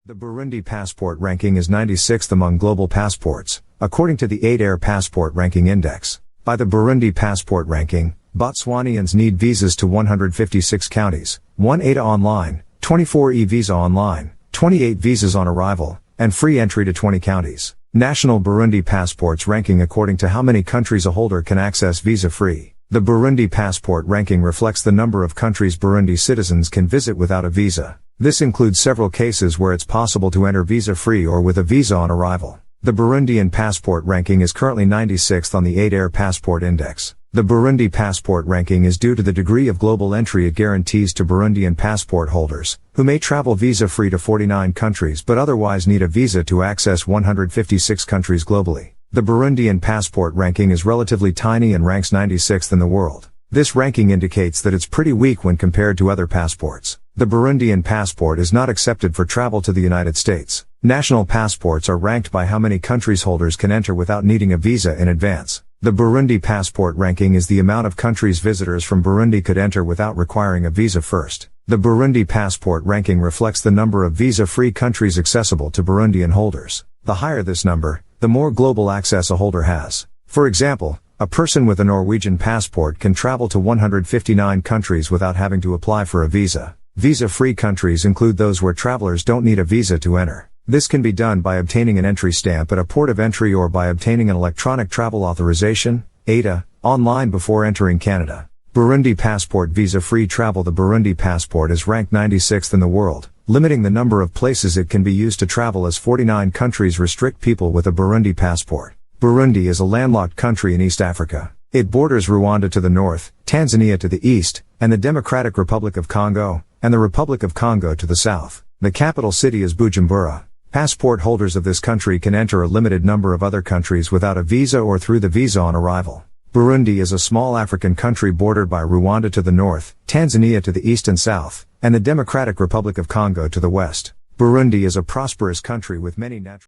The Burundi Passport Ranking is 96th among global passports, according to the 8 Passport Ranking Index. By the Burundi Passport Ranking, Botswanians need visas to 156 counties, 1 ADA online, 24 eVisa online, 28 visas on arrival, and free entry to 20 counties. National Burundi Passports Ranking according to how many countries a holder can access visa-free. The Burundi Passport Ranking reflects the number of countries Burundi citizens can visit without a visa. This includes several cases where it's possible to enter visa-free or with a visa on arrival. The Burundian Passport Ranking is currently 96th on the 8 Passport Index. The Burundi Passport Ranking is due to the degree of global entry it guarantees to Burundian passport holders, who may travel visa-free to 49 countries but otherwise need a visa to access 156 countries globally. The Burundian Passport Ranking is relatively tiny and ranks 96th in the world. This ranking indicates that it's pretty weak when compared to other passports. The Burundian passport is not accepted for travel to the United States. National passports are ranked by how many countries holders can enter without needing a visa in advance. The Burundi Passport Ranking is the amount of countries visitors from Burundi could enter without requiring a visa first. The Burundi Passport Ranking reflects the number of visa-free countries accessible to Burundian holders. The higher this number, the more global access a holder has. For example, a person with a Norwegian passport can travel to 159 countries without having to apply for a visa. Visa-free countries include those where travelers don't need a visa to enter. This can be done by obtaining an entry stamp at a port of entry or by obtaining an electronic travel authorization, (ETA), online before entering Canada. Burundi Passport Visa-free travel. The Burundi passport is ranked 96th in the world, limiting the number of places it can be used to travel as 49 countries restrict people with a Burundi passport. Burundi is a landlocked country in East Africa. It borders Rwanda to the north, Tanzania to the east, and the Democratic Republic of Congo, and the Republic of Congo to the south. The capital city is Bujumbura. Passport holders of this country can enter a limited number of other countries without a visa or through the visa on arrival. Burundi is a small African country bordered by Rwanda to the north, Tanzania to the east and south, and the Democratic Republic of Congo to the west. Burundi is a prosperous country with many natural